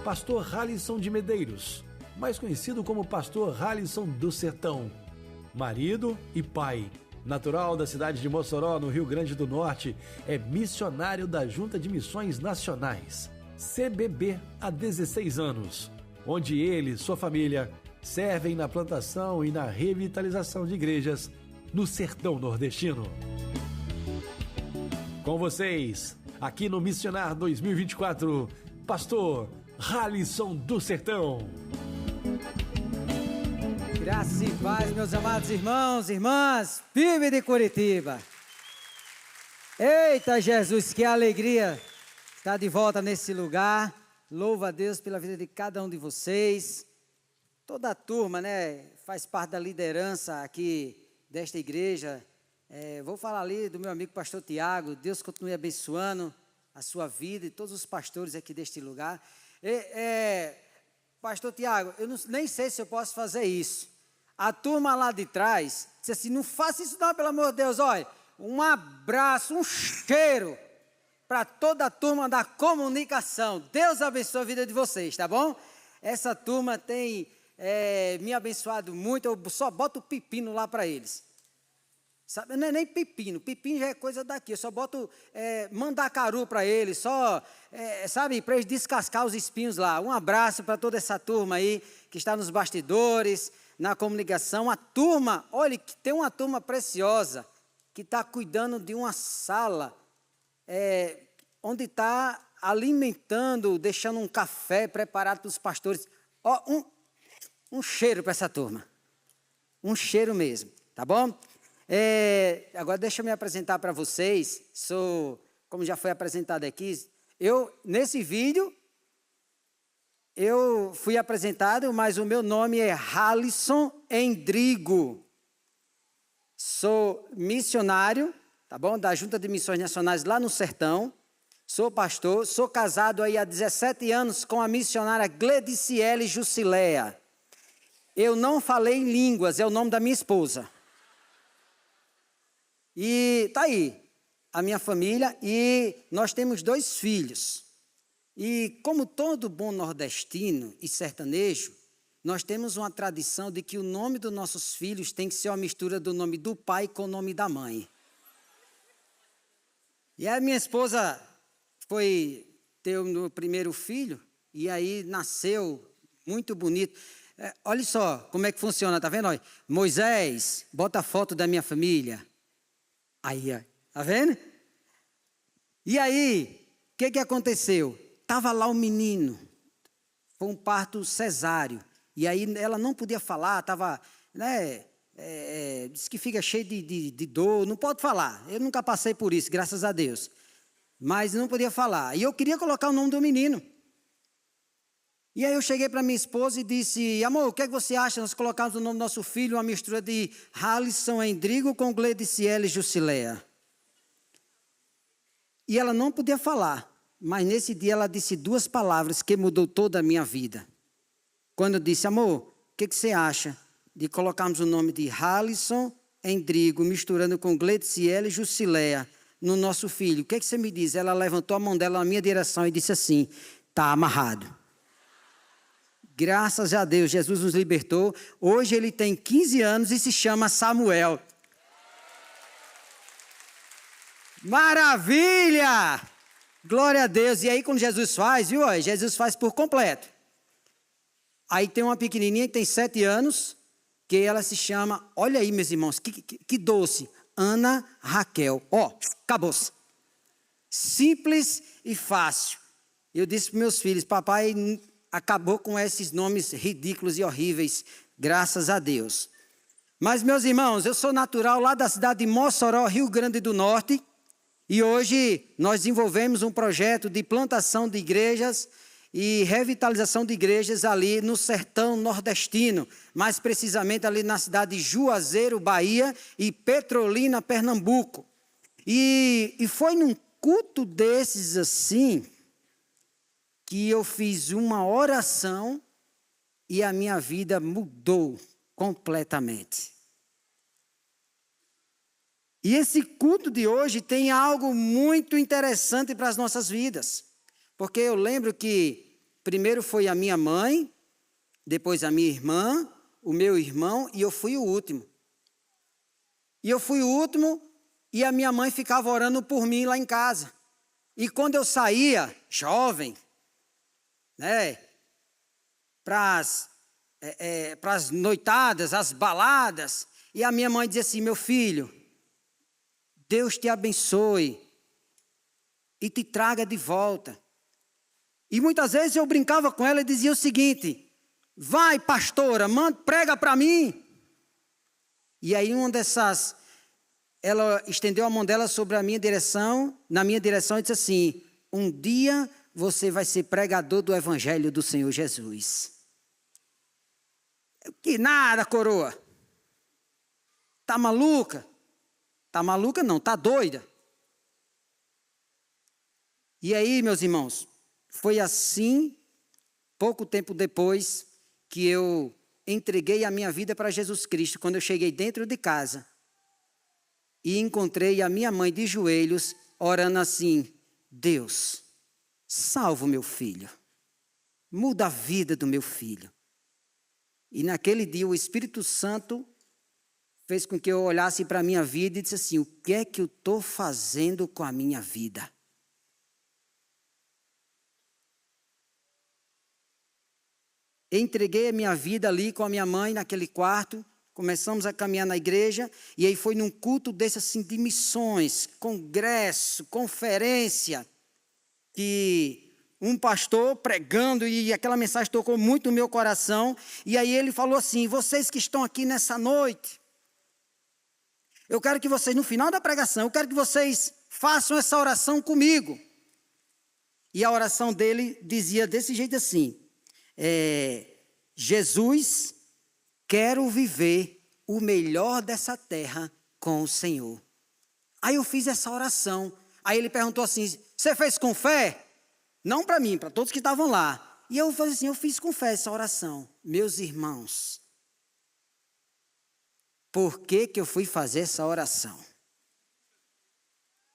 Pastor Halisson de Medeiros, mais conhecido como Pastor Halisson do Sertão. Marido e pai, natural da cidade de Mossoró, no Rio Grande do Norte, é missionário da Junta de Missões Nacionais, CBB, há 16 anos, onde ele e sua família servem na plantação e na revitalização de igrejas no sertão nordestino. Com vocês, aqui no Missionar 2024, Pastor Halisson do Sertão. Graça e paz, meus amados irmãos e irmãs, PIB de Curitiba. Eita Jesus, que alegria estar de volta nesse lugar. Louvo a Deus pela vida de cada um de vocês. Toda a turma, né, faz parte da liderança aqui desta igreja. Vou falar ali do meu amigo pastor Tiago. Deus continue abençoando a sua vida e todos os pastores aqui deste lugar. Pastor Tiago, eu nem sei se eu posso fazer isso. A turma lá de trás disse assim, não faça isso não, pelo amor de Deus. Olha, um abraço, um cheiro para toda a turma da comunicação. Deus abençoe a vida de vocês, tá bom? Essa turma tem me abençoado muito. Eu só boto pepino lá para eles. Sabe, não é nem pepino já é coisa daqui. Eu só boto mandacaru para eles, sabe, para eles descascar os espinhos lá. Um abraço para toda essa turma aí que está nos bastidores, na comunicação. A turma, olha, que tem uma turma preciosa que está cuidando de uma sala onde está alimentando, deixando um café preparado para os pastores. Ó, um cheiro para essa turma. Um cheiro mesmo, tá bom? Agora deixa eu me apresentar para vocês. Como já foi apresentado aqui, nesse vídeo, eu fui apresentado, mas o meu nome é Halisson Endrigo. Sou missionário, tá bom? Da Junta de Missões Nacionais lá no Sertão. Sou pastor, sou casado aí há 17 anos com a missionária Glediciele Jusileia. Eu não falei em línguas, é o nome da minha esposa. E tá aí, a minha família, e nós temos 2 filhos. E como todo bom nordestino e sertanejo, nós temos uma tradição de que o nome dos nossos filhos tem que ser uma mistura do nome do pai com o nome da mãe. E a minha esposa foi ter o meu primeiro filho, e aí nasceu muito bonito. Olha só como é que funciona, tá vendo? Olha, Moisés, bota a foto da minha família. Aí, ó, tá vendo? E aí, o que aconteceu? Estava lá o menino, foi um parto cesáreo, e aí ela não podia falar, estava, né, diz que fica cheio de dor, não pode falar. Eu nunca passei por isso, graças a Deus. Mas não podia falar. E eu queria colocar o nome do menino. E aí eu cheguei para minha esposa e disse, amor, o que é que você acha? Nós colocamos o nome do nosso filho, uma mistura de Halisson Endrigo com Glediciele Jusileia. E ela não podia falar, mas nesse dia ela disse 2 palavras que mudou toda a minha vida. Quando eu disse, amor, o que você acha de colocarmos o nome de Halisson Endrigo misturando com Glediciele Jusileia no nosso filho? O que você me diz? Ela levantou a mão dela na minha direção e disse assim, está amarrado. Graças a Deus, Jesus nos libertou. Hoje ele tem 15 anos e se chama Samuel. Maravilha! Glória a Deus. E aí quando Jesus faz, viu? Jesus faz por completo. Aí tem uma pequenininha que tem 7 anos, que ela se chama, olha aí meus irmãos, que doce, Ana Raquel. Acabou-se. Simples e fácil. Eu disse para meus filhos, papai acabou com esses nomes ridículos e horríveis, graças a Deus. Mas, meus irmãos, eu sou natural lá da cidade de Mossoró, Rio Grande do Norte, e hoje nós desenvolvemos um projeto de plantação de igrejas e revitalização de igrejas ali no sertão nordestino, mais precisamente ali na cidade de Juazeiro, Bahia, e Petrolina, Pernambuco. E foi num culto desses assim, que eu fiz uma oração e a minha vida mudou completamente. E esse culto de hoje tem algo muito interessante para as nossas vidas. Porque eu lembro que Primeiro foi a minha mãe, depois a minha irmã, o meu irmão, e eu fui o último. E eu fui o último, e a minha mãe ficava orando por mim lá em casa. E quando eu saía, jovem, né, para as noitadas, as baladas, e a minha mãe dizia assim: meu filho, Deus te abençoe e te traga de volta. E muitas vezes eu brincava com ela e dizia o seguinte: vai, pastora, prega para mim. E aí ela estendeu a mão dela sobre a minha direção, na minha direção, e disse assim: um dia você vai ser pregador do evangelho do Senhor Jesus. Que nada, coroa. Tá maluca? Tá maluca não, tá doida. E aí, meus irmãos, foi assim, pouco tempo depois, que eu entreguei a minha vida para Jesus Cristo, quando eu cheguei dentro de casa e encontrei a minha mãe de joelhos, orando assim: Deus, salva o meu filho, muda a vida do meu filho. E naquele dia o Espírito Santo fez com que eu olhasse para a minha vida e disse assim: o que é que eu estou fazendo com a minha vida? Entreguei a minha vida ali com a minha mãe naquele quarto, começamos a caminhar na igreja, e aí foi num culto desse assim de missões, congresso, conferência, que um pastor pregando, e aquela mensagem tocou muito no meu coração, e aí ele falou assim: vocês que estão aqui nessa noite, eu quero que vocês, no final da pregação, eu quero que vocês façam essa oração comigo. E a oração dele dizia desse jeito assim: Jesus, quero viver o melhor dessa terra com o Senhor. Aí eu fiz essa oração. Aí ele perguntou assim: você fez com fé? Não para mim, para todos que estavam lá. E eu falei assim: eu fiz com fé essa oração. Meus irmãos, por que eu fui fazer essa oração?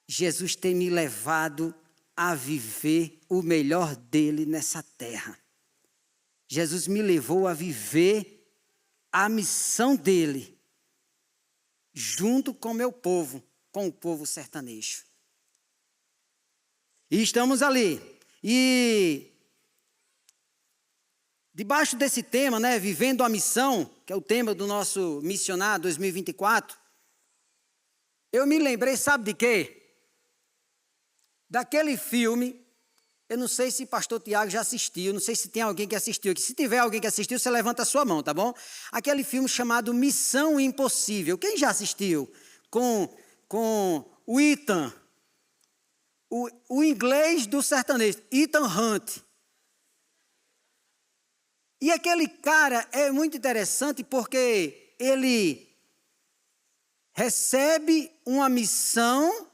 Jesus tem me levado a viver o melhor dele nessa terra. Jesus me levou a viver a missão dele, junto com o meu povo, com o povo sertanejo. E estamos ali. E debaixo desse tema, né, vivendo a missão, que é o tema do nosso missionário 2024, eu me lembrei, sabe de quê? Daquele filme. Eu não sei se o pastor Tiago já assistiu, não sei se tem alguém que assistiu aqui. Se tiver alguém que assistiu, você levanta a sua mão, tá bom? Aquele filme chamado Missão Impossível. Quem já assistiu? Com o Ethan, o inglês do sertanejo, Ethan Hunt. E aquele cara é muito interessante porque ele recebe uma missão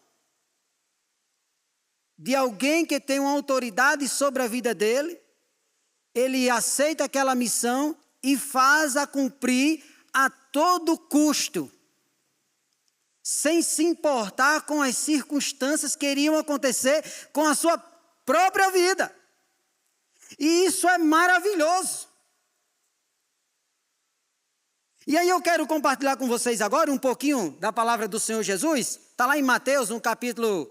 de alguém que tem uma autoridade sobre a vida dele, ele aceita aquela missão e faz a cumprir a todo custo, sem se importar com as circunstâncias que iriam acontecer com a sua própria vida. E isso é maravilhoso. E aí eu quero compartilhar com vocês agora um pouquinho da palavra do Senhor Jesus. Está lá em Mateus, no capítulo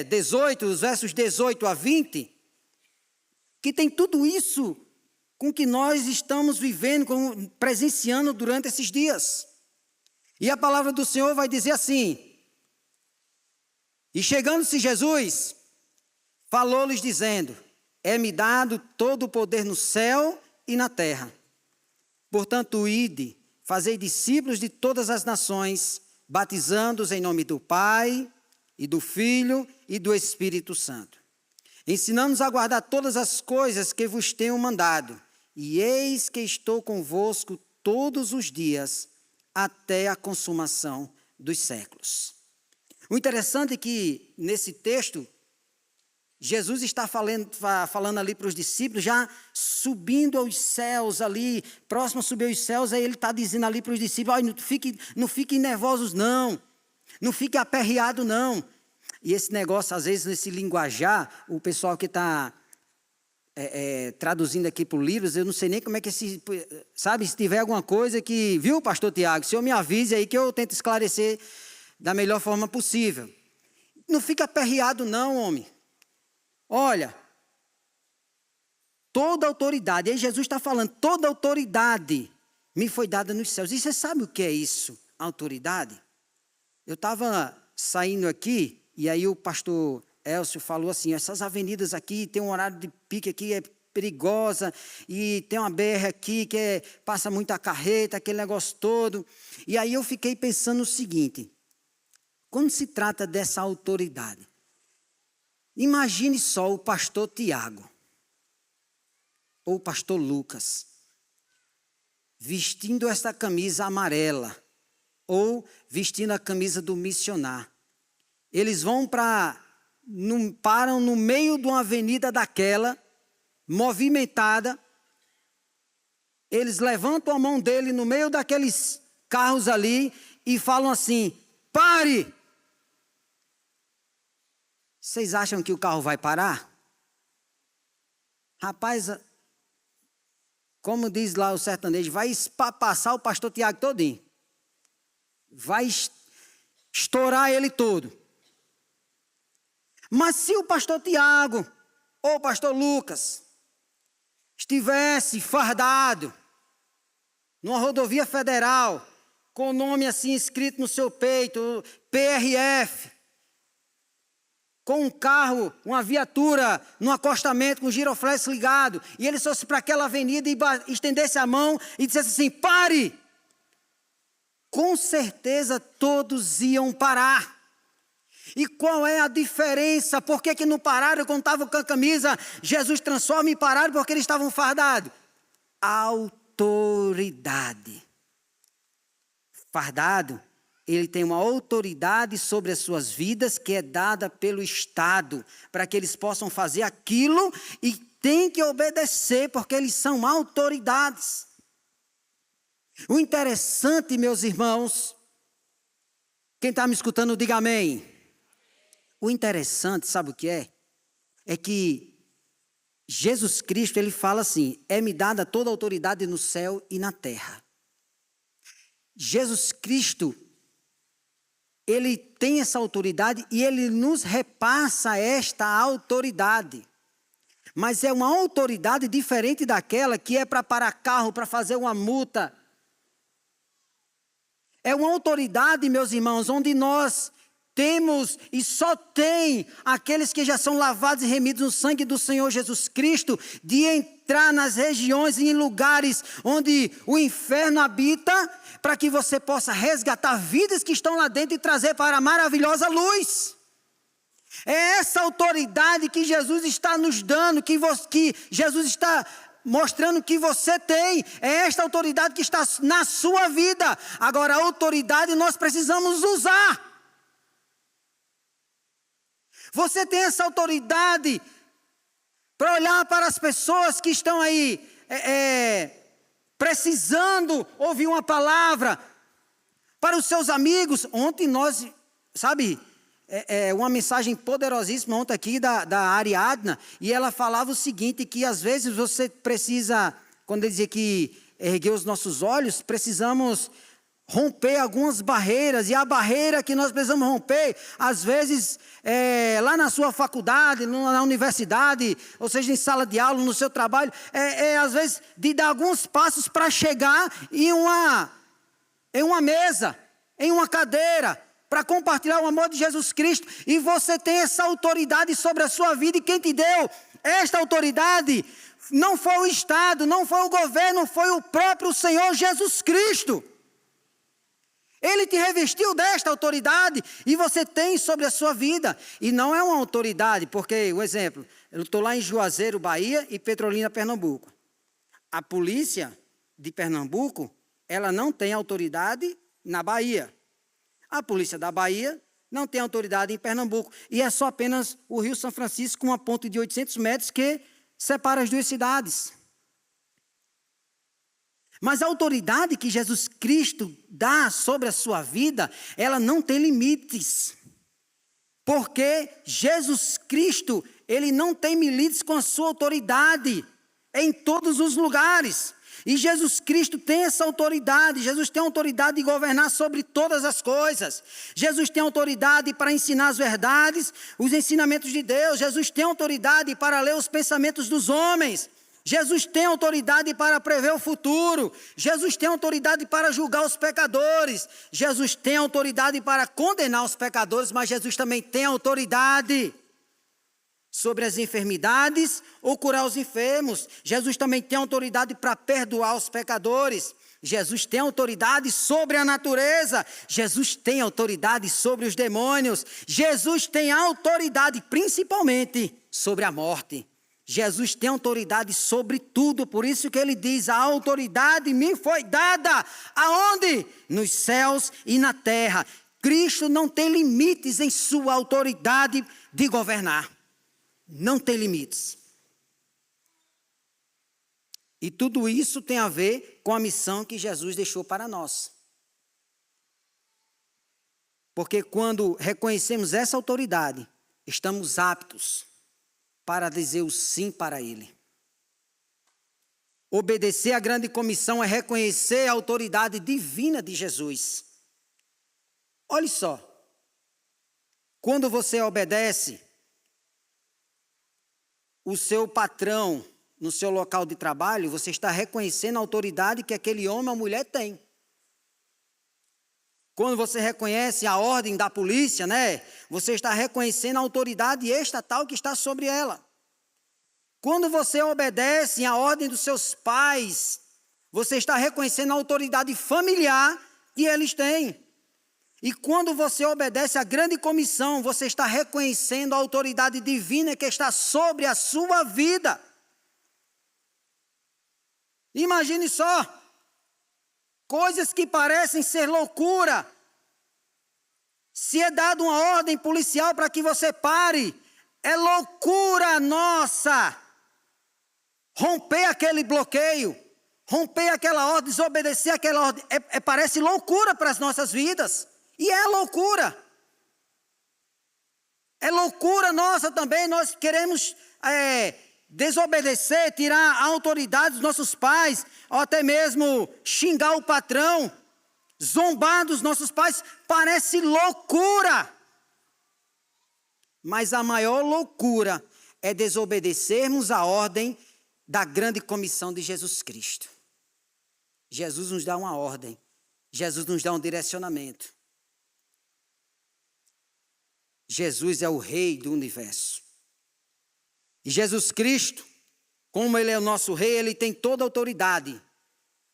18, os versos 18 a 20, que tem tudo isso com que nós estamos vivendo, presenciando durante esses dias. E a palavra do Senhor vai dizer assim: e chegando-se Jesus, falou-lhes dizendo: é-me dado todo o poder no céu e na terra. Portanto, ide, fazei discípulos de todas as nações, batizando-os em nome do Pai, e do Filho e do Espírito Santo, ensinando-nos a guardar todas as coisas que vos tenho mandado, e eis que estou convosco todos os dias, até a consumação dos séculos. O interessante é que, nesse texto, Jesus está falando ali para os discípulos, já subindo aos céus ali, próximo a subir aos céus, aí ele está dizendo ali para os discípulos: não fiquem nervosos não fique aperreado não. E esse negócio, às vezes, nesse linguajar, o pessoal que está traduzindo aqui por livros, eu não sei nem como é que sabe, se tiver alguma coisa que, viu, pastor Tiago, o senhor me avise aí que eu tento esclarecer da melhor forma possível. Não fica aperreado não, homem. Olha, toda autoridade, aí Jesus está falando, toda autoridade me foi dada nos céus. E você sabe o que é isso, autoridade? Eu estava saindo aqui, e aí o pastor Elcio falou assim, essas avenidas aqui, tem um horário de pique aqui, é perigosa, e tem uma BR aqui que passa muita carreta, aquele negócio todo. E aí eu fiquei pensando o seguinte, quando se trata dessa autoridade, imagine só o pastor Tiago, ou o pastor Lucas, vestindo essa camisa amarela, ou vestindo a camisa do missionário. Eles vão param no meio de uma avenida daquela, movimentada, eles levantam a mão dele no meio daqueles carros ali e falam assim, pare! Vocês acham que o carro vai parar? Rapaz, como diz lá o sertanejo, vai passar o pastor Tiago todinho. Vai estourar ele todo. Mas se o pastor Tiago ou o pastor Lucas estivesse fardado numa rodovia federal, com o nome assim escrito no seu peito, PRF, com um carro, uma viatura, num acostamento com giroflex ligado, e ele fosse para aquela avenida e estendesse a mão e dissesse assim, pare! Com certeza todos iam parar. E qual é a diferença? Por que não pararam quando estavam com a camisa? Jesus transforma e pararam porque eles estavam fardados. Autoridade. Fardado, ele tem uma autoridade sobre as suas vidas que é dada pelo Estado, para que eles possam fazer aquilo e tem que obedecer, porque eles são autoridades. O interessante, meus irmãos, quem está me escutando, diga amém. O interessante, sabe o que é? É que Jesus Cristo, ele fala assim, é-me dada toda a autoridade no céu e na terra. Jesus Cristo, ele tem essa autoridade e ele nos repassa esta autoridade. Mas é uma autoridade diferente daquela que é para parar carro, para fazer uma multa. É uma autoridade, meus irmãos, onde nós temos e só tem aqueles que já são lavados e remidos no sangue do Senhor Jesus Cristo, de entrar nas regiões e em lugares onde o inferno habita, para que você possa resgatar vidas que estão lá dentro e trazer para a maravilhosa luz. É essa autoridade que Jesus está nos dando, que Jesus está mostrando que você tem. É esta autoridade que está na sua vida. Agora, a autoridade nós precisamos usar. Você tem essa autoridade para olhar para as pessoas que estão aí precisando ouvir uma palavra, para os seus amigos. Ontem nós, uma mensagem poderosíssima ontem aqui da Ariadna, e ela falava o seguinte, que às vezes você precisa, quando ele dizia que erguer os nossos olhos, precisamos romper algumas barreiras, e a barreira que nós precisamos romper, às vezes, lá na sua faculdade, na universidade, ou seja, em sala de aula, no seu trabalho, às vezes, de dar alguns passos para chegar em uma mesa, em uma cadeira, para compartilhar o amor de Jesus Cristo, e você tem essa autoridade sobre a sua vida, e quem te deu esta autoridade não foi o Estado, não foi o governo, foi o próprio Senhor Jesus Cristo. Ele te revestiu desta autoridade e você tem sobre a sua vida. E não é uma autoridade, porque, um exemplo, eu estou lá em Juazeiro, Bahia, e Petrolina, Pernambuco. A polícia de Pernambuco, ela não tem autoridade na Bahia. A polícia da Bahia não tem autoridade em Pernambuco. E é só apenas o Rio São Francisco, com uma ponte de 800 metros que separa as duas cidades. Mas a autoridade que Jesus Cristo dá sobre a sua vida, ela não tem limites. Porque Jesus Cristo, ele não tem limites com a sua autoridade em todos os lugares. E Jesus Cristo tem essa autoridade. Jesus tem autoridade de governar sobre todas as coisas. Jesus tem autoridade para ensinar as verdades, os ensinamentos de Deus. Jesus tem autoridade para ler os pensamentos dos homens. Jesus tem autoridade para prever o futuro. Jesus tem autoridade para julgar os pecadores. Jesus tem autoridade para condenar os pecadores, mas Jesus também tem autoridade sobre as enfermidades ou curar os enfermos. Jesus também tem autoridade para perdoar os pecadores. Jesus tem autoridade sobre a natureza. Jesus tem autoridade sobre os demônios. Jesus tem autoridade principalmente sobre a morte. Jesus tem autoridade sobre tudo, por isso que ele diz, a autoridade me foi dada. Aonde? Nos céus e na terra. Cristo não tem limites em sua autoridade de governar. Não tem limites. E tudo isso tem a ver com a missão que Jesus deixou para nós. Porque quando reconhecemos essa autoridade, estamos aptos para dizer o sim para Ele. Obedecer à grande comissão é reconhecer a autoridade divina de Jesus. Olhe só, quando você obedece o seu patrão no seu local de trabalho, você está reconhecendo a autoridade que aquele homem ou mulher tem. Quando você reconhece a ordem da polícia, você está reconhecendo a autoridade estatal que está sobre ela. Quando você obedece à ordem dos seus pais, você está reconhecendo a autoridade familiar que eles têm. E quando você obedece à grande comissão, você está reconhecendo a autoridade divina que está sobre a sua vida. Imagine só, coisas que parecem ser loucura. Se é dada uma ordem policial para que você pare, é loucura nossa. Romper aquele bloqueio, romper aquela ordem, desobedecer aquela ordem, parece loucura para as nossas vidas. E é loucura. É loucura nossa também, nós queremos desobedecer, tirar a autoridade dos nossos pais, ou até mesmo xingar o patrão, zombar dos nossos pais, parece loucura. Mas a maior loucura é desobedecermos a ordem da grande comissão de Jesus Cristo. Jesus nos dá uma ordem, Jesus nos dá um direcionamento. Jesus é o Rei do universo. E Jesus Cristo, como Ele é o nosso Rei, Ele tem toda a autoridade.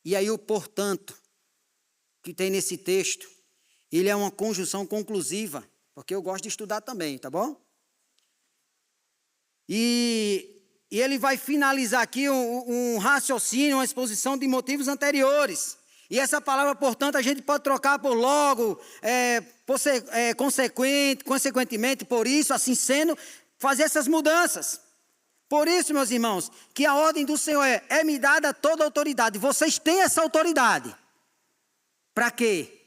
E aí o portanto, que tem nesse texto, ele é uma conjunção conclusiva, porque eu gosto de estudar também, tá bom? E ele vai finalizar aqui um raciocínio, uma exposição de motivos anteriores. E essa palavra, portanto, a gente pode trocar por logo, consequentemente, por isso, assim sendo, fazer essas mudanças. Por isso, meus irmãos, que a ordem do Senhor é-me dada toda a autoridade. Vocês têm essa autoridade. Para quê?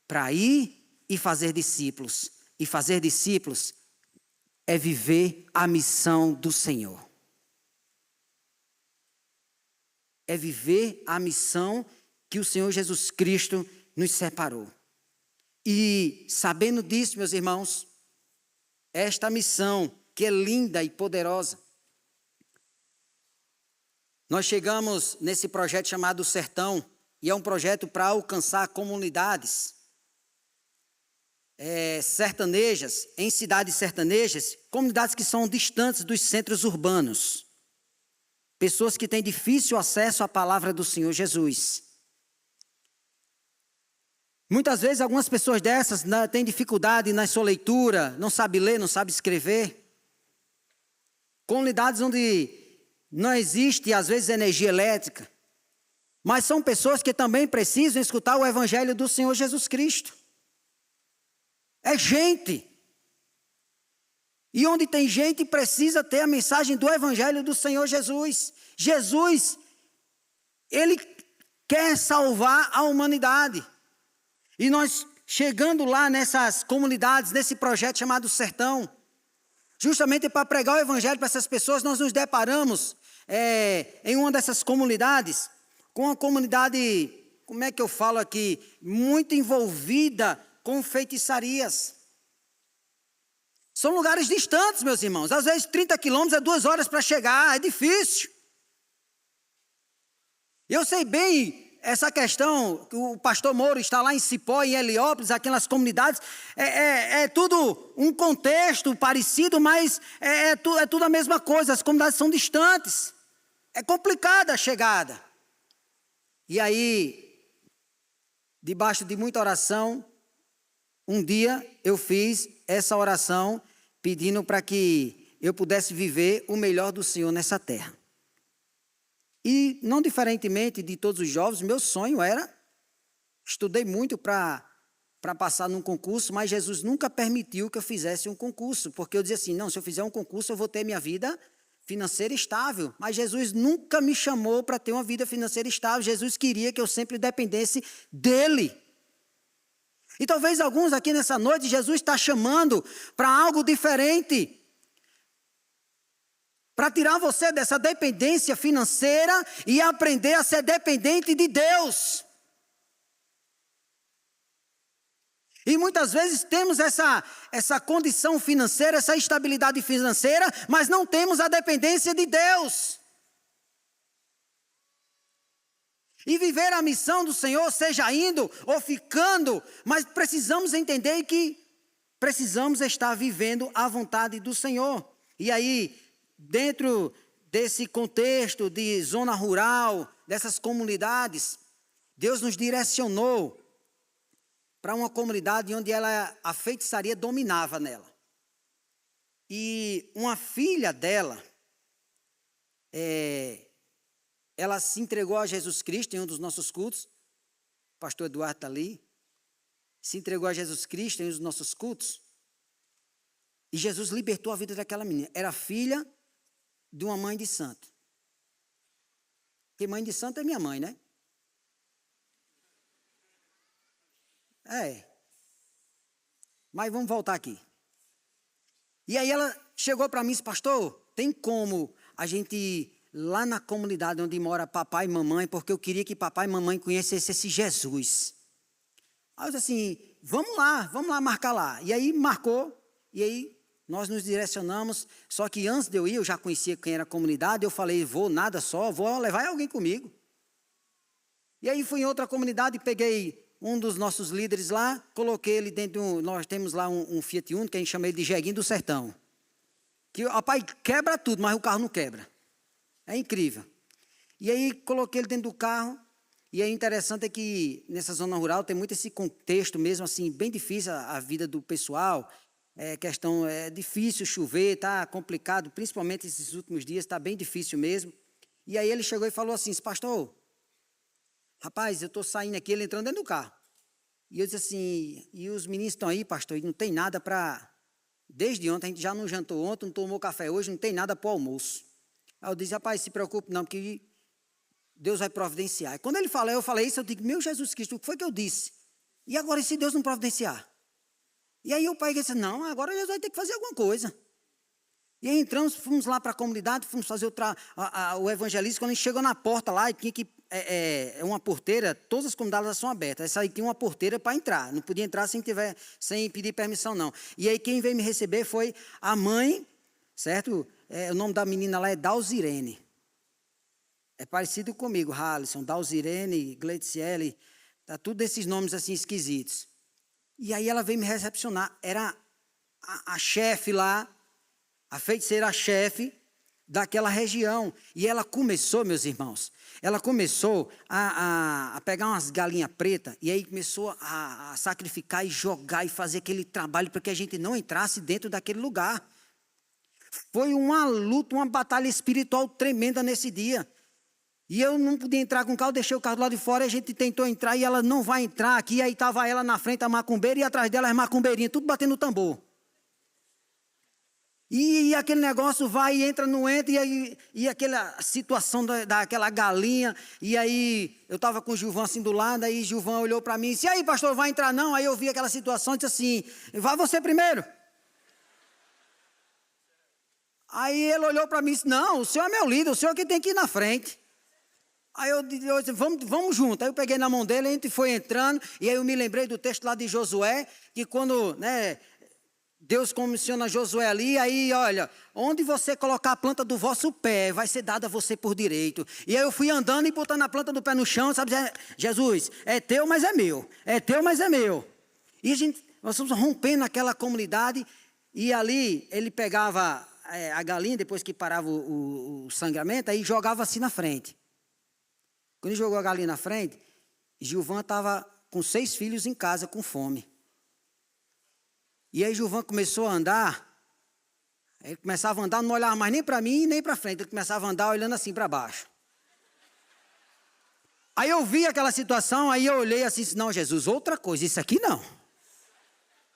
Para ir e fazer discípulos. E fazer discípulos é viver a missão do Senhor. É viver a missão que o Senhor Jesus Cristo nos separou. E sabendo disso, meus irmãos, esta missão que é linda e poderosa, nós chegamos nesse projeto chamado Sertão, e é um projeto para alcançar comunidades sertanejas, em cidades sertanejas, comunidades que são distantes dos centros urbanos. Pessoas que têm difícil acesso à palavra do Senhor Jesus. Muitas vezes algumas pessoas dessas têm dificuldade na sua leitura, não sabe ler, não sabe escrever. Comunidades onde não existe, às vezes, energia elétrica. Mas são pessoas que também precisam escutar o evangelho do Senhor Jesus Cristo. É gente. E onde tem gente, precisa ter a mensagem do evangelho do Senhor Jesus. Jesus, Ele quer salvar a humanidade. E nós, chegando lá nessas comunidades, nesse projeto chamado Sertão, justamente para pregar o evangelho para essas pessoas, nós nos deparamos em uma dessas comunidades, com uma comunidade, como é que eu falo aqui, muito envolvida com feitiçarias. São lugares distantes, meus irmãos. Às vezes 30 quilômetros é 2 horas para chegar, é difícil. Eu sei bem essa questão, o pastor Mouro está lá em Cipó, em Heliópolis, aquelas comunidades, é tudo um contexto parecido, mas é tudo a mesma coisa, as comunidades são distantes, é complicada a chegada. E aí, debaixo de muita oração, um dia eu fiz essa oração pedindo para que eu pudesse viver o melhor do Senhor nessa terra. E não diferentemente de todos os jovens, meu sonho era, estudei muito para passar num concurso, mas Jesus nunca permitiu que eu fizesse um concurso, porque eu dizia assim, não, se eu fizer um concurso eu vou ter minha vida financeira estável, mas Jesus nunca me chamou para ter uma vida financeira estável, Jesus queria que eu sempre dependesse dEle. E talvez alguns aqui nessa noite, Jesus está chamando para algo diferente, para tirar você dessa dependência financeira e aprender a ser dependente de Deus. E muitas vezes temos essa condição financeira, essa estabilidade financeira, mas não temos a dependência de Deus. E viver a missão do Senhor, seja indo ou ficando, mas precisamos entender que precisamos estar vivendo a vontade do Senhor. E aí, dentro desse contexto de zona rural, dessas comunidades, Deus nos direcionou para uma comunidade onde a feitiçaria dominava nela. E uma filha dela, ela se entregou a Jesus Cristo em um dos nossos cultos, o pastor Eduardo está ali, se entregou a Jesus Cristo em um dos nossos cultos, e Jesus libertou a vida daquela menina. Era filha de uma mãe de santo. Porque mãe de santo é minha mãe, né? Mas vamos voltar aqui. E aí ela chegou para mim e disse, pastor, tem como a gente ir lá na comunidade onde mora papai e mamãe, porque eu queria que papai e mamãe conhecessem esse Jesus. Aí eu disse assim, vamos lá marcar lá. E aí marcou, e aí nós nos direcionamos, só que antes de eu ir, eu já conhecia quem era a comunidade, eu falei, vou nada só, vou levar alguém comigo. E aí fui em outra comunidade, peguei um dos nossos líderes lá, coloquei ele dentro nós temos lá um Fiat Uno, que a gente chama ele de Jeguinho do Sertão. Que o pai quebra tudo, mas o carro não quebra. É incrível. E aí coloquei ele dentro do carro, e é interessante que nessa zona rural tem muito esse contexto mesmo, assim, bem difícil a vida do pessoal. É difícil chover, está complicado, principalmente esses últimos dias, está bem difícil mesmo. E aí ele chegou e falou assim, pastor, rapaz, eu estou saindo aqui, ele entrando dentro do carro. E eu disse assim, e os meninos estão aí, pastor, e não tem nada para... Desde ontem, a gente já não jantou ontem, não tomou café hoje, não tem nada para o almoço. Aí eu disse, rapaz, se preocupe não, porque Deus vai providenciar. E quando ele falou, eu falei isso, eu digo, meu Jesus Cristo, o que foi que eu disse? E agora, e se Deus não providenciar? E aí o pai disse, não, agora Jesus vai ter que fazer alguma coisa. E aí entramos, fomos lá para a comunidade, fomos fazer o evangelismo. Quando a gente chegou na porta lá, e tinha que uma porteira, todas as comunidades são abertas. Essa aí tinha uma porteira para entrar, não podia entrar sem pedir permissão não. E aí quem veio me receber foi a mãe, certo? O nome da menina lá é Dalzirene. É parecido comigo, Halisson, Dalzirene, Gleiciele, tá tudo desses nomes assim esquisitos. E aí ela veio me recepcionar, era a chefe lá, a feiticeira chefe daquela região. E ela começou, meus irmãos, ela começou a pegar umas galinhas pretas, e aí começou a sacrificar e jogar e fazer aquele trabalho para que a gente não entrasse dentro daquele lugar. Foi uma luta, uma batalha espiritual tremenda nesse dia. E eu não podia entrar com o carro, deixei o carro do lado de fora, a gente tentou entrar e ela não vai entrar aqui. Aí estava ela na frente, a macumbeira, e atrás dela as macumbeirinhas, tudo batendo no tambor. E aquele negócio vai e entra, não entra, e aquela situação daquela galinha. E aí eu estava com o Gilvão assim do lado, aí Gilvão olhou para mim e disse, e aí pastor, vai entrar não? Aí eu vi aquela situação e disse assim, vai você primeiro. Aí ele olhou para mim e disse, não, o senhor é meu líder, o senhor que tem que ir na frente. Aí eu disse, vamos junto. Aí eu peguei na mão dele, a gente foi entrando, e aí eu me lembrei do texto lá de Josué, que quando, né, Deus comissiona Josué ali, aí olha, onde você colocar a planta do vosso pé, vai ser dada a você por direito. E aí eu fui andando e botando a planta do pé no chão, sabe, Jesus, é teu, mas é meu, é teu, mas é meu. E nós fomos rompendo aquela comunidade, e ali ele pegava a galinha, depois que parava o sangramento, aí jogava assim na frente. Quando ele jogou a galinha na frente, Gilvan estava com 6 filhos em casa, com fome. E aí Gilvan começou a andar, ele começava a andar, não olhava mais nem para mim, nem para frente, ele começava a andar olhando assim para baixo. Aí eu vi aquela situação, aí eu olhei assim, não, Jesus, outra coisa, isso aqui não.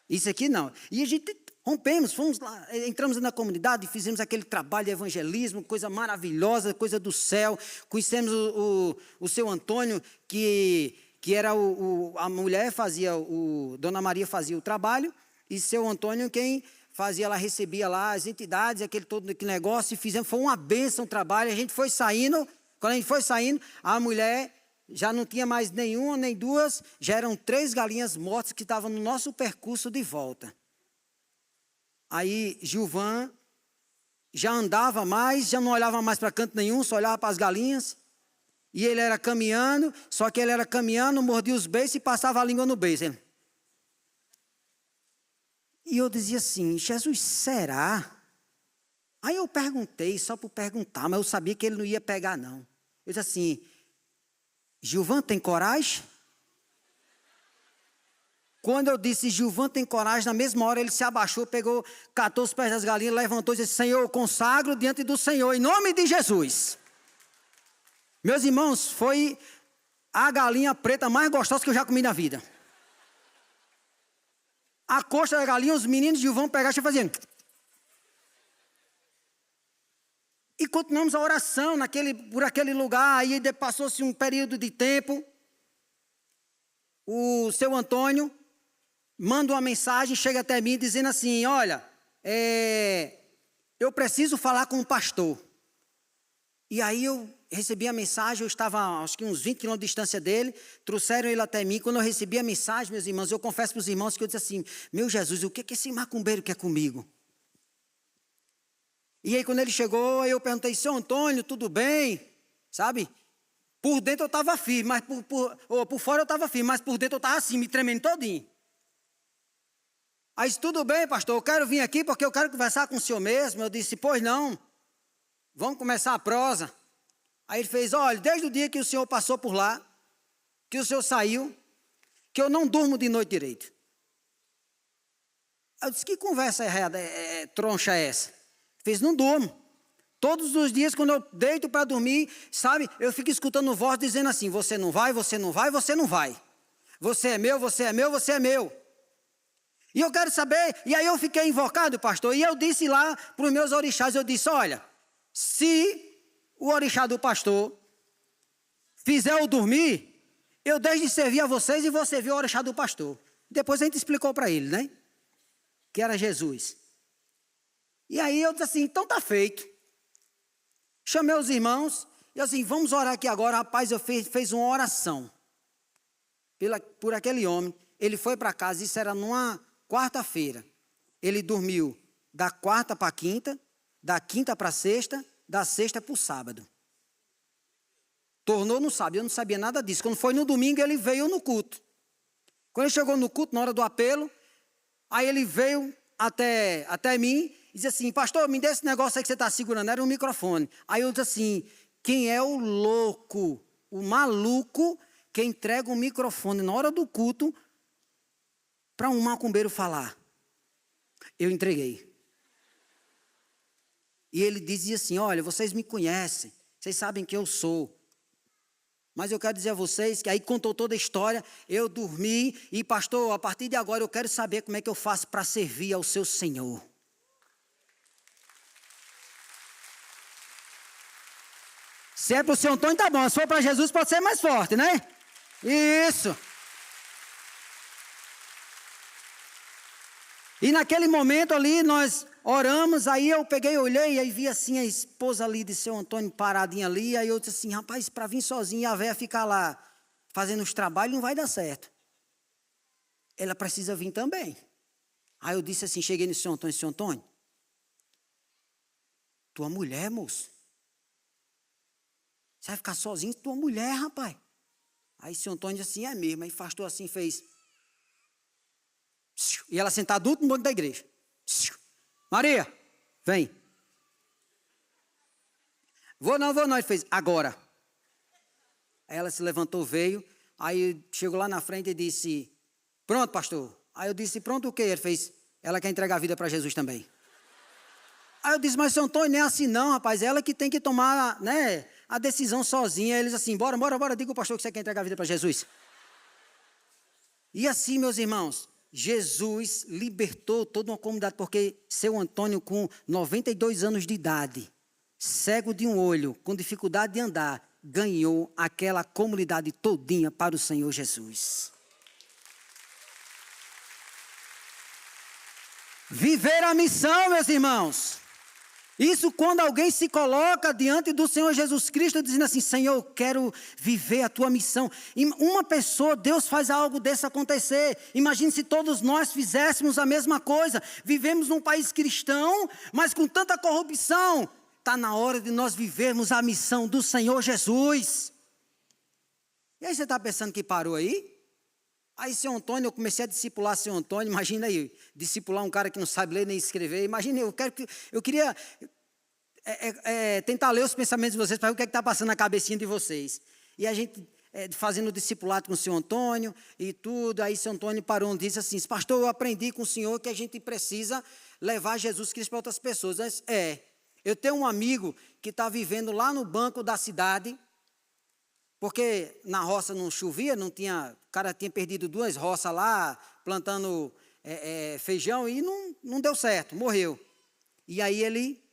Isso aqui não. E a gente rompemos, fomos lá, entramos na comunidade, fizemos aquele trabalho de evangelismo, coisa maravilhosa, coisa do céu. Conhecemos o seu Antônio, que era a mulher fazia, Dona Maria fazia o trabalho, e seu Antônio quem fazia, ela recebia lá as entidades, aquele negócio, e fizemos, foi uma bênção o trabalho. A gente foi saindo, quando a gente foi saindo, a mulher já não tinha mais nenhuma nem duas, já eram 3 galinhas mortas que estavam no nosso percurso de volta. Aí Gilvan já andava mais, já não olhava mais para canto nenhum, só olhava para as galinhas. E ele era caminhando, só que ele era caminhando, mordia os beiços e passava a língua no beiço. E eu dizia assim, Jesus, será? Aí eu perguntei, só por perguntar, mas eu sabia que ele não ia pegar não. Eu disse assim, Gilvan tem coragem? Quando eu disse, Gilvan tem coragem, na mesma hora ele se abaixou, pegou, catou os pés das galinhas, levantou e disse, Senhor, eu consagro diante do Senhor, em nome de Jesus. Meus irmãos, foi a galinha preta mais gostosa que eu já comi na vida. A coxa da galinha, os meninos de Gilvan pegaram e faziam. E continuamos a oração por aquele lugar, aí passou-se um período de tempo, o seu Antônio manda uma mensagem, chega até mim dizendo assim, olha, eu preciso falar com o pastor. E aí eu recebi a mensagem, eu estava acho que uns 20 quilômetros de distância dele, trouxeram ele até mim. Quando eu recebi a mensagem, meus irmãos, eu confesso para os irmãos que eu disse assim, meu Jesus, o que esse macumbeiro quer comigo? E aí quando ele chegou, eu perguntei, seu Antônio, tudo bem? Sabe? Por dentro eu estava firme, mas por fora eu estava firme, mas por dentro eu estava assim, me tremendo todinho. Aí disse, tudo bem, pastor, eu quero vir aqui porque eu quero conversar com o senhor mesmo. Eu disse, pois não, vamos começar a prosa. Aí ele fez, olha, desde o dia que o senhor passou por lá, que o senhor saiu, que eu não durmo de noite direito. Eu disse, que conversa errada, troncha é essa? Ele fez, não durmo. Todos os dias, quando eu deito para dormir, sabe, eu fico escutando voz dizendo assim, você não vai, você não vai, você não vai. Você é meu, você é meu, você é meu. E eu quero saber, e aí eu fiquei invocado, pastor, e eu disse lá para os meus orixás, eu disse, olha, se o orixá do pastor fizer eu dormir, eu deixo de servir a vocês e vou servir o orixá do pastor. Depois a gente explicou para ele, né? Que era Jesus. E aí eu disse assim, então tá feito. Chamei os irmãos, e assim, vamos orar aqui agora. Rapaz, eu fez uma oração por aquele homem. Ele foi para casa, isso era numa quarta-feira. Ele dormiu da quarta para a quinta, da quinta para a sexta, da sexta para o sábado. Tornou no sábado, eu não sabia nada disso. Quando foi no domingo, ele veio no culto. Quando ele chegou no culto, na hora do apelo, aí ele veio até mim e disse assim, pastor, me dê esse negócio aí que você está segurando, era um microfone. Aí eu disse assim, quem é o louco, o maluco que entrega um microfone na hora do culto para um macumbeiro falar? Eu entreguei. E ele dizia assim, olha, vocês me conhecem, vocês sabem quem eu sou. Mas eu quero dizer a vocês que aí contou toda a história, eu dormi e pastor, a partir de agora eu quero saber como é que eu faço para servir ao seu Senhor. Se é para o seu Antônio, tá bom. Se for para Jesus, pode ser mais forte, né? Isso. E naquele momento ali nós oramos, aí eu peguei, olhei, aí vi assim a esposa ali de seu Antônio paradinha ali, aí eu disse assim, rapaz, para vir sozinha e a véia ficar lá fazendo os trabalhos não vai dar certo. Ela precisa vir também. Aí eu disse assim, cheguei no seu Antônio, tua mulher, moço. Você vai ficar sozinho, tua mulher, rapaz. Aí seu Antônio disse assim, é mesmo, aí afastou assim, fez. E ela sentada do último banco da igreja. Maria, vem. Vou não, ele fez, agora. Aí ela se levantou, veio, aí chegou lá na frente e disse, pronto, pastor. Aí eu disse, pronto o quê? Ele fez, ela quer entregar a vida para Jesus também. Aí eu disse, mas seu Antônio, não é assim não, rapaz, ela que tem que tomar, né, a decisão sozinha. Aí eles assim, bora, diga ao pastor que você quer entregar a vida para Jesus. E assim, meus irmãos, Jesus libertou toda uma comunidade, porque seu Antônio, com 92 anos de idade, cego de um olho, com dificuldade de andar, ganhou aquela comunidade todinha para o Senhor Jesus. Viver a missão, meus irmãos. Isso quando alguém se coloca diante do Senhor Jesus Cristo, dizendo assim, Senhor, eu quero viver a tua missão. E uma pessoa, Deus faz algo desse acontecer. Imagine se todos nós fizéssemos a mesma coisa. Vivemos num país cristão, mas com tanta corrupção. Está na hora de nós vivermos a missão do Senhor Jesus. E aí você está pensando que parou aí? Aí seu Antônio, eu comecei a discipular seu Antônio, imagina aí, discipular um cara que não sabe ler nem escrever, imagina, eu queria tentar ler os pensamentos de vocês, para ver o que está passando na cabecinha de vocês. E a gente fazendo o discipulado com o seu Antônio e tudo, aí seu Antônio parou e disse assim, pastor, eu aprendi com o senhor que a gente precisa levar Jesus Cristo para outras pessoas. Eu tenho um amigo que está vivendo lá no banco da cidade, porque na roça não chovia, o cara tinha perdido 2 roças lá, plantando feijão e não deu certo, morreu. E aí ele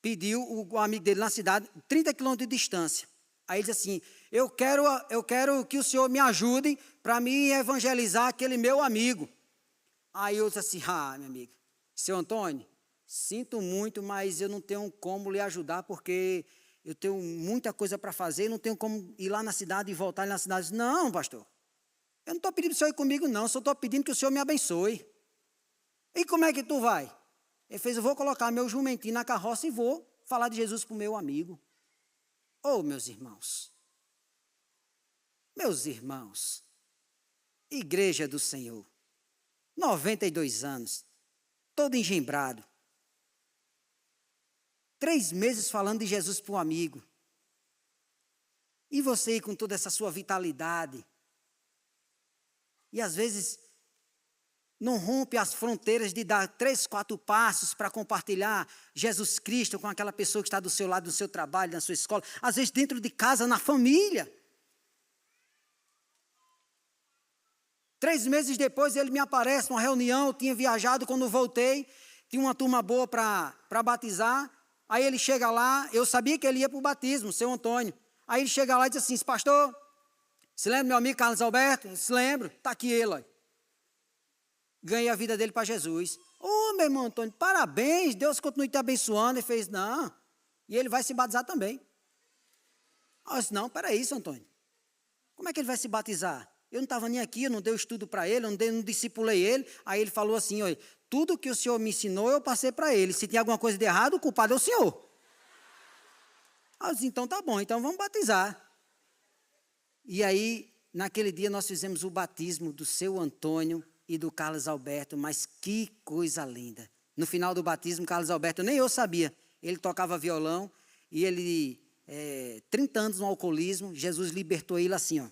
pediu o amigo dele na cidade, 30 quilômetros de distância. Aí ele disse assim, eu quero que o senhor me ajude para me evangelizar aquele meu amigo. Aí eu disse assim, meu amigo, seu Antônio, sinto muito, mas eu não tenho como lhe ajudar, porque eu tenho muita coisa para fazer, não tenho como ir lá na cidade e voltar na cidade. Não, pastor, eu não estou pedindo para o senhor ir comigo não, só estou pedindo que o senhor me abençoe. E como é que tu vai? Ele fez, eu vou colocar meu jumentinho na carroça e vou falar de Jesus para o meu amigo. Meus irmãos, igreja do Senhor, 92 anos, todo engembrado, 3 meses falando de Jesus para um amigo. E você com toda essa sua vitalidade. E às vezes não rompe as fronteiras de dar 3, 4 passos para compartilhar Jesus Cristo com aquela pessoa que está do seu lado, no seu trabalho, na sua escola. Às vezes dentro de casa, na família. 3 meses depois ele me aparece numa reunião, eu tinha viajado, quando voltei, tinha uma turma boa para batizar. Aí ele chega lá, eu sabia que ele ia para o batismo, seu Antônio. Aí ele chega lá e diz assim, pastor, se lembra do meu amigo Carlos Alberto? Se lembro, está aqui ele. Ó. Ganhei a vida dele para Jesus. Meu irmão Antônio, parabéns, Deus continue te abençoando. Ele fez, não, e ele vai se batizar também. Eu disse, não, peraí, seu Antônio, como é que ele vai se batizar? Eu não estava nem aqui, eu não dei estudo para ele, eu não discipulei ele. Aí ele falou assim, olha, tudo que o senhor me ensinou, eu passei para ele. Se tem alguma coisa de errado, o culpado é o senhor. Eu disse, então tá bom, então vamos batizar. E aí, naquele dia, nós fizemos o batismo do seu Antônio e do Carlos Alberto, mas que coisa linda. No final do batismo, Carlos Alberto, nem eu sabia, ele tocava violão e ele, 30 anos no alcoolismo, Jesus libertou ele assim, ó.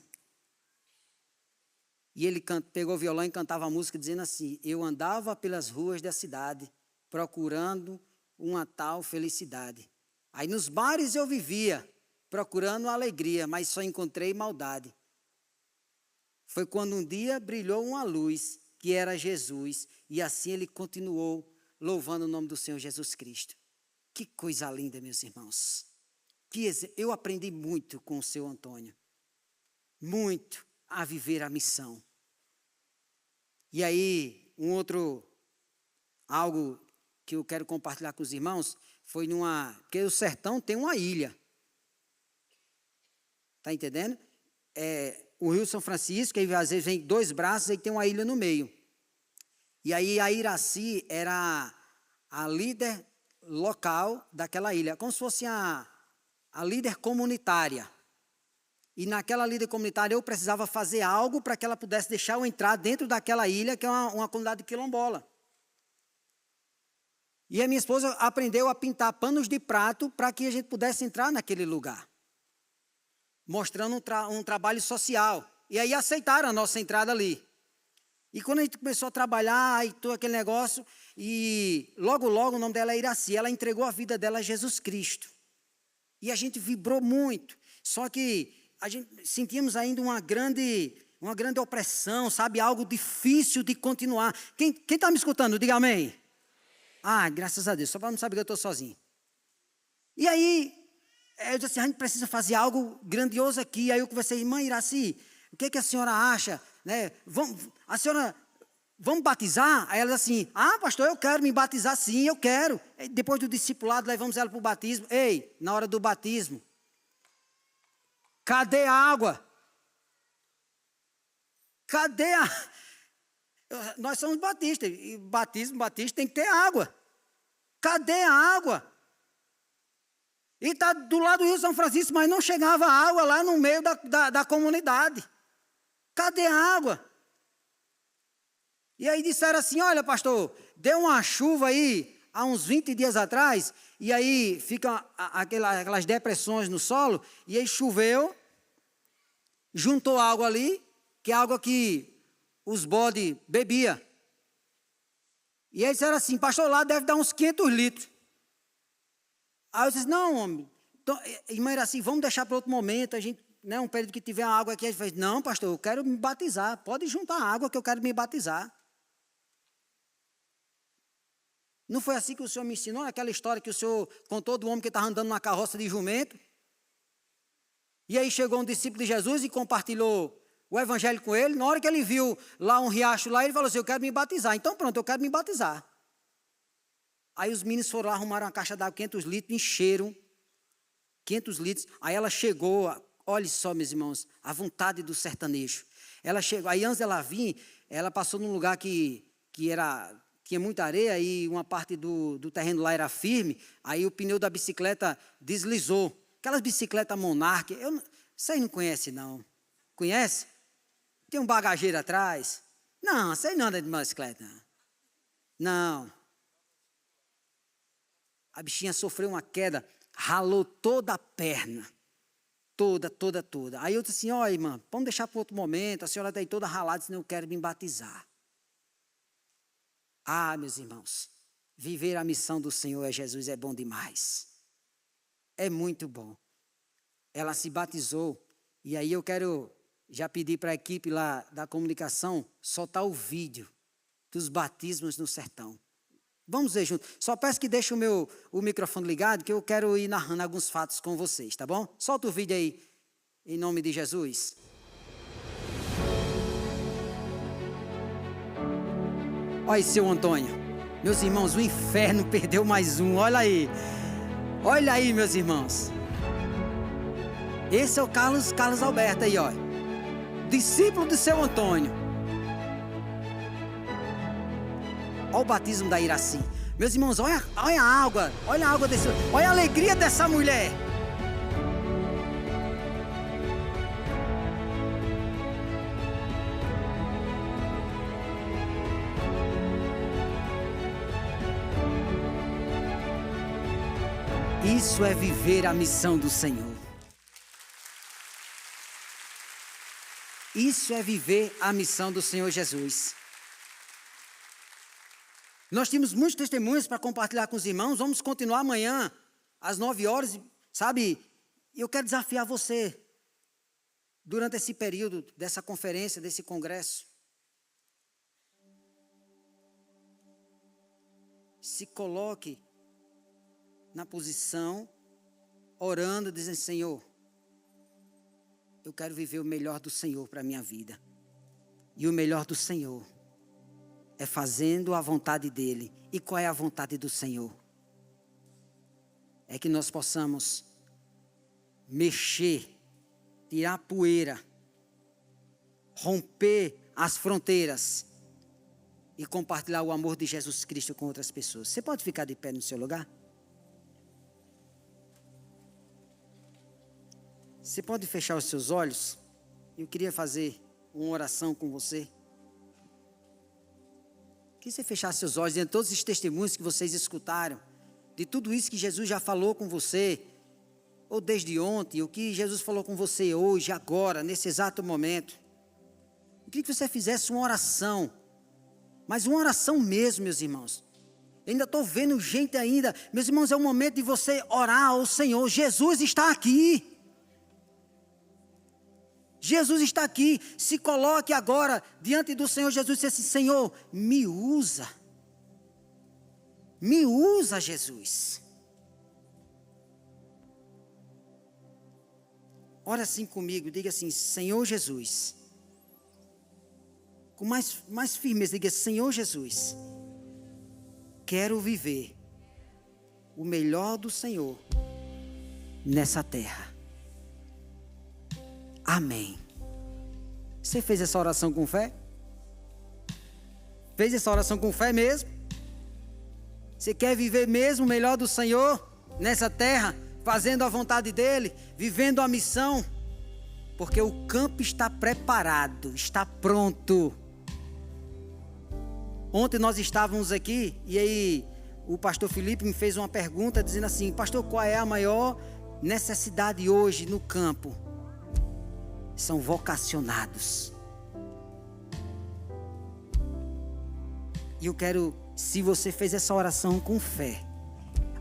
E ele pegou o violão e cantava a música dizendo assim, eu andava pelas ruas da cidade, procurando uma tal felicidade. Aí nos bares eu vivia, procurando alegria, mas só encontrei maldade. Foi quando um dia brilhou uma luz, que era Jesus, e assim ele continuou louvando o nome do Senhor Jesus Cristo. Que coisa linda, meus irmãos. Eu aprendi muito com o seu Antônio. Muito a viver a missão. E aí, um outro algo que eu quero compartilhar com os irmãos, foi porque o sertão tem uma ilha. Está entendendo? O Rio São Francisco, que às vezes vem 2 braços e tem uma ilha no meio. E aí a Iraci era a líder local daquela ilha, como se fosse a líder comunitária. E naquela líder comunitária eu precisava fazer algo para que ela pudesse deixar eu entrar dentro daquela ilha, que é uma comunidade quilombola. E a minha esposa aprendeu a pintar panos de prato para que a gente pudesse entrar naquele lugar, mostrando um trabalho social. E aí aceitaram a nossa entrada ali. E quando a gente começou a trabalhar e todo aquele negócio, e logo, logo o nome dela é Iraci, ela entregou a vida dela a Jesus Cristo. E a gente vibrou muito. Só que a gente sentíamos ainda uma grande opressão, sabe? Algo difícil de continuar. Quem está me escutando? Diga amém. Graças a Deus, só para não saber que eu estou sozinho. E aí, eu disse assim, a gente precisa fazer algo grandioso aqui. Aí eu conversei, irmã Iraci, o que a senhora acha? Né? Vamos batizar? Aí ela disse assim, pastor, eu quero me batizar sim, eu quero. E depois do discipulado, levamos ela para o batismo. Ei, na hora do batismo, cadê a água? Cadê a... Nós somos batistas, e batista tem que ter água. Cadê a água? E está do lado do Rio São Francisco, mas não chegava água lá no meio da comunidade. Cadê a água? E aí disseram assim, olha pastor, deu uma chuva aí, há uns 20 dias atrás, e aí ficam aquelas depressões no solo, e aí choveu, juntou água ali, que é água que os bodes bebiam. E eles disseram assim, pastor, lá deve dar uns 500 litros. Aí eu disse, não, homem, então, irmã era assim, vamos deixar para outro momento, a gente, né, um período que tiver água aqui, a gente fez, não, pastor, eu quero me batizar, pode juntar água que eu quero me batizar. Não foi assim que o senhor me ensinou, aquela história que o senhor contou do homem que estava andando numa carroça de jumento? E aí chegou um discípulo de Jesus e compartilhou o evangelho com ele. Na hora que ele viu lá um riacho lá, ele falou assim, eu quero me batizar. Então pronto, eu quero me batizar. Aí os meninos foram lá, arrumaram uma caixa d'água, 500 litros, encheram 500 litros. Aí ela chegou, olha só meus irmãos, a vontade do sertanejo. Ela chegou, aí antes dela vir, ela passou num lugar que tinha muita areia e uma parte do terreno lá era firme. Aí o pneu da bicicleta deslizou. Aquelas bicicletas Monarch, vocês não conhecem não. Conhece? Tem um bagageiro atrás. Não, vocês não andam de bicicleta. Não. A bichinha sofreu uma queda, ralou toda a perna. Toda. Aí eu disse assim, ó irmã, vamos deixar para outro momento, a senhora está aí toda ralada, senão eu quero me batizar. Meus irmãos, viver a missão do Senhor Jesus é bom demais. É muito bom. Ela se batizou, e aí eu quero já pedir para a equipe lá da comunicação soltar o vídeo dos batismos no sertão. Vamos ver junto. Só peço que deixe o microfone ligado, que eu quero ir narrando alguns fatos com vocês, tá bom? Solta o vídeo aí, em nome de Jesus. Olha aí, seu Antônio. Meus irmãos, o inferno perdeu mais um, olha aí. Olha aí, meus irmãos. Esse é o Carlos Alberto aí, ó. Discípulo de seu Antônio. Olha o batismo da Iraci. Meus irmãos, olha a água. Olha a água desse. Olha a alegria dessa mulher. Isso é viver a missão do Senhor. Isso é viver a missão do Senhor Jesus. Nós temos muitos testemunhos para compartilhar com os irmãos. Vamos continuar amanhã, às 9 horas. Sabe, eu quero desafiar você, durante esse período dessa conferência, desse congresso. Se coloque na posição, orando, dizendo, Senhor, eu quero viver o melhor do Senhor para a minha vida. E o melhor do Senhor é fazendo a vontade dele. E qual é a vontade do Senhor? É que nós possamos mexer, tirar a poeira, romper as fronteiras e compartilhar o amor de Jesus Cristo com outras pessoas. Você pode ficar de pé no seu lugar? Você pode fechar os seus olhos? Eu queria fazer uma oração com você. Que você fechasse seus olhos diante de todos os testemunhos que vocês escutaram, de tudo isso que Jesus já falou com você, ou desde ontem, o que Jesus falou com você hoje, agora, nesse exato momento. Eu queria que você fizesse uma oração, mas uma oração mesmo, meus irmãos. Eu ainda estou vendo gente ainda, meus irmãos, é o momento de você orar ao Senhor. Jesus está aqui. Jesus está aqui. Se coloque agora diante do Senhor Jesus e diz assim: Senhor, me usa. Me usa, Jesus. Ora assim comigo, diga assim: Senhor Jesus. Com mais firmeza, diga: Senhor Jesus, quero viver o melhor do Senhor nessa terra. Amém. Você fez essa oração com fé? Fez essa oração com fé mesmo? Você quer viver mesmo o melhor do Senhor nessa terra, fazendo a vontade dEle, vivendo a missão? Porque o campo está preparado, está pronto. Ontem nós estávamos aqui e aí o pastor Felipe me fez uma pergunta dizendo assim: pastor, qual é a maior necessidade hoje no campo? São vocacionados. E eu quero, se você fez essa oração com fé,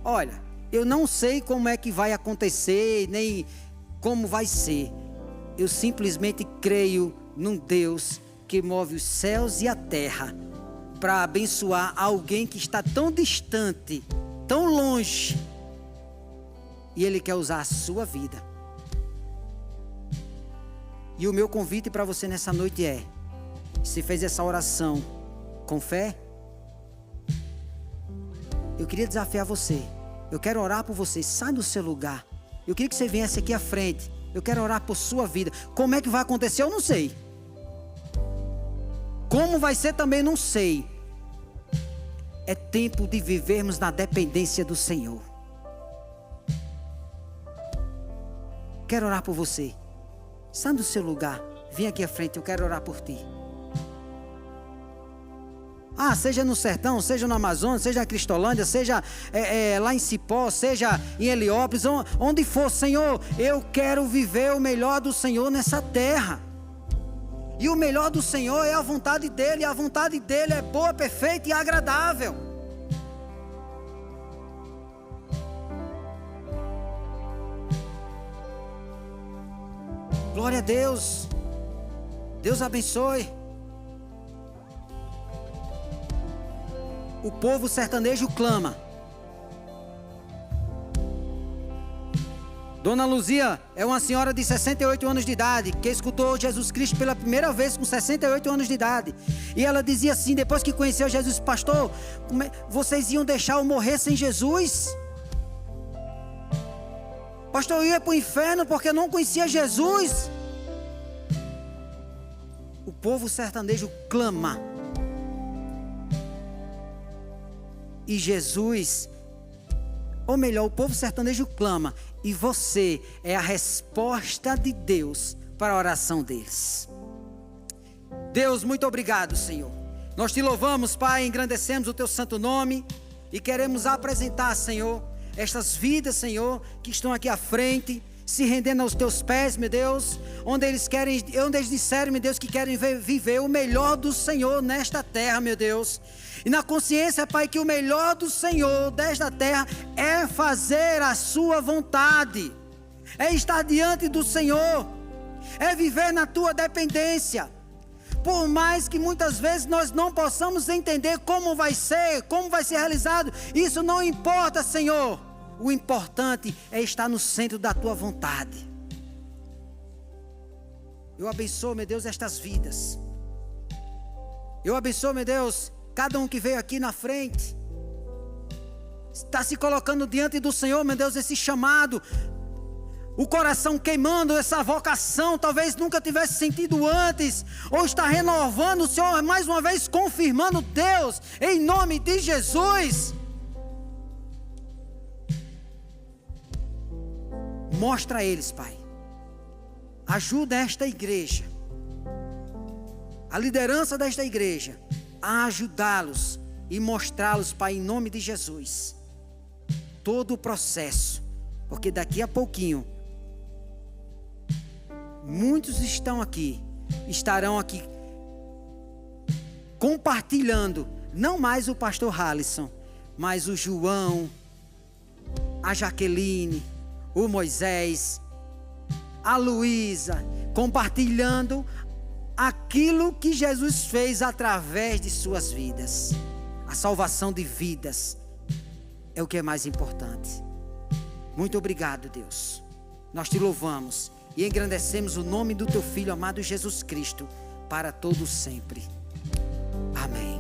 olha, eu não sei como é que vai acontecer, nem como vai ser. Eu simplesmente creio num Deus que move os céus e a terra para abençoar alguém que está tão distante, tão longe, e Ele quer usar a sua vida. E o meu convite para você nessa noite é: se fez essa oração com fé, eu queria desafiar você. Eu quero orar por você. Sai do seu lugar. Eu queria que você viesse aqui à frente. Eu quero orar por sua vida. Como é que vai acontecer? Eu não sei. Como vai ser também não sei. É tempo de vivermos na dependência do Senhor. Quero orar por você. Sai do seu lugar, vem aqui à frente, eu quero orar por ti. Seja no sertão, seja no Amazonas, seja na Cristolândia, seja lá em Cipó, seja em Heliópolis, onde for, Senhor, eu quero viver o melhor do Senhor nessa terra. E o melhor do Senhor é a vontade dEle, e a vontade dEle é boa, perfeita e agradável. Glória a Deus. Deus abençoe. O povo sertanejo clama. Dona Luzia é uma senhora de 68 anos de idade, que escutou Jesus Cristo pela primeira vez com 68 anos de idade. E ela dizia assim, depois que conheceu Jesus: pastor, vocês iam deixar eu morrer sem Jesus? Pastor, eu ia para o inferno porque eu não conhecia Jesus. O povo sertanejo clama. E Jesus, ou melhor, o povo sertanejo clama. E você é a resposta de Deus para a oração deles. Deus, muito obrigado, Senhor. Nós te louvamos, Pai, engrandecemos o teu santo nome. E queremos apresentar, Senhor, estas vidas, Senhor, que estão aqui à frente, se rendendo aos teus pés, meu Deus, onde eles disseram, meu Deus, que querem viver o melhor do Senhor nesta terra, meu Deus. E na consciência, Pai, que o melhor do Senhor desta terra é fazer a sua vontade, é estar diante do Senhor, é viver na tua dependência. Por mais que muitas vezes nós não possamos entender como vai ser realizado, isso não importa, Senhor. O importante é estar no centro da tua vontade. Eu abençoo, meu Deus, estas vidas. Eu abençoo, meu Deus, cada um que veio aqui na frente, está se colocando diante do Senhor, meu Deus, esse chamado, o coração queimando, essa vocação, talvez nunca tivesse sentido antes, ou está renovando, o Senhor mais uma vez confirmando, Deus, em nome de Jesus. Mostra a eles, Pai, ajuda esta igreja, a liderança desta igreja, a ajudá-los e mostrá-los, Pai, em nome de Jesus, todo o processo, porque daqui a pouquinho, muitos estarão aqui, compartilhando, não mais o pastor Halisson, mas o João, a Jaqueline, o Moisés, a Luísa, compartilhando aquilo que Jesus fez através de suas vidas. A salvação de vidas é o que é mais importante. Muito obrigado, Deus. Nós te louvamos e engrandecemos o nome do teu Filho amado Jesus Cristo para todo sempre. Amém.